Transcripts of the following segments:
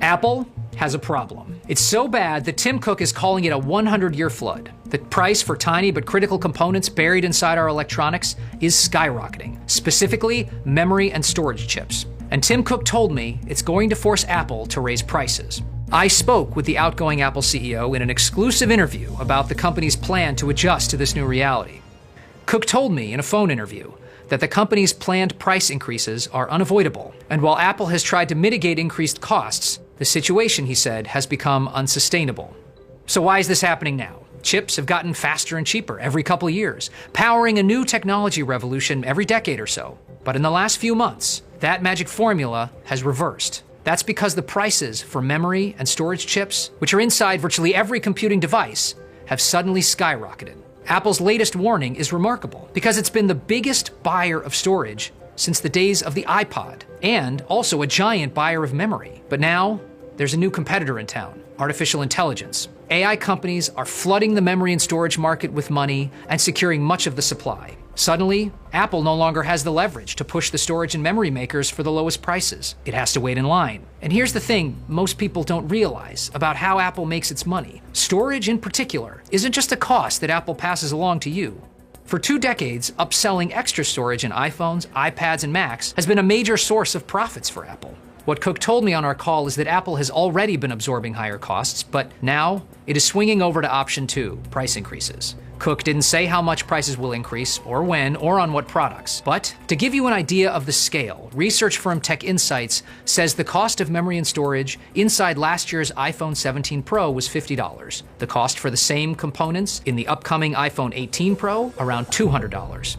Apple has a problem. It's so bad that Tim Cook is calling it a 100-year flood. The price for tiny but critical components buried inside our electronics is skyrocketing, specifically memory and storage chips. And Tim Cook told me it's going to force Apple to raise prices. I spoke with the outgoing Apple CEO in an exclusive interview about the company's plan to adjust to this new reality. Cook told me in a phone interview that the company's planned price increases are unavoidable, and while Apple has tried to mitigate increased costs, the situation, he said, has become unsustainable. So why is this happening now? Chips have gotten faster and cheaper every couple years, powering a new technology revolution every decade or so. But in the last few months, that magic formula has reversed. That's because the prices for memory and storage chips, which are inside virtually every computing device, have suddenly skyrocketed. Apple's latest warning is remarkable because it's been the biggest buyer of storage since the days of the iPod, and also a giant buyer of memory. But now, there's a new competitor in town, artificial intelligence. AI companies are flooding the memory and storage market with money and securing much of the supply. Suddenly, Apple no longer has the leverage to push the storage and memory makers for the lowest prices. It has to wait in line. And here's the thing most people don't realize about how Apple makes its money. Storage in particular isn't just a cost that Apple passes along to you. For 2 decades, upselling extra storage in iPhones, iPads, and Macs has been a major source of profits for Apple. What Cook told me on our call is that Apple has already been absorbing higher costs, but now it is swinging over to option 2, price increases. Cook didn't say how much prices will increase, or when, or on what products. But to give you an idea of the scale, research firm Tech Insights says the cost of memory and storage inside last year's iPhone 17 Pro was $50. The cost for the same components in the upcoming iPhone 18 Pro, around $200.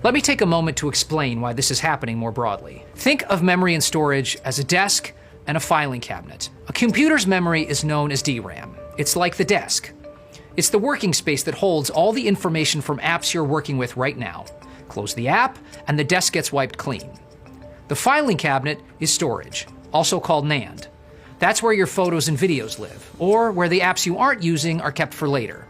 Let me take a moment to explain why this is happening more broadly. Think of memory and storage as a desk and a filing cabinet. A computer's memory is known as DRAM. It's like the desk. It's the working space that holds all the information from apps you're working with right now. Close the app, and the desk gets wiped clean. The filing cabinet is storage, also called NAND. That's where your photos and videos live, or where the apps you aren't using are kept for later,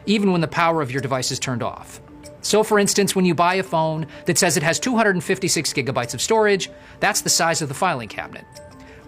even when the power of your device is turned off. So for instance, when you buy a phone that says it has 256 gigabytes of storage, that's the size of the filing cabinet.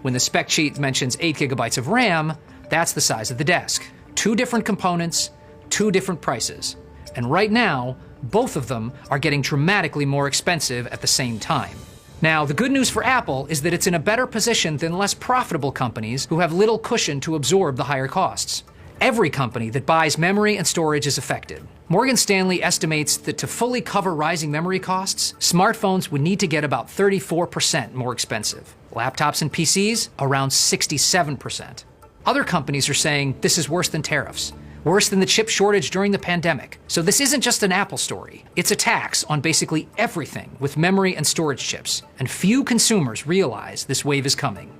When the spec sheet mentions 8 gigabytes of RAM, that's the size of the desk. 2 different components, 2 different prices. And right now, both of them are getting dramatically more expensive at the same time. Now, the good news for Apple is that it's in a better position than less profitable companies who have little cushion to absorb the higher costs. Every company that buys memory and storage is affected. Morgan Stanley estimates that to fully cover rising memory costs, smartphones would need to get about 34% more expensive. Laptops and PCs, around 67%. Other companies are saying this is worse than tariffs, worse than the chip shortage during the pandemic. So this isn't just an Apple story. It's a tax on basically everything with memory and storage chips. And few consumers realize this wave is coming.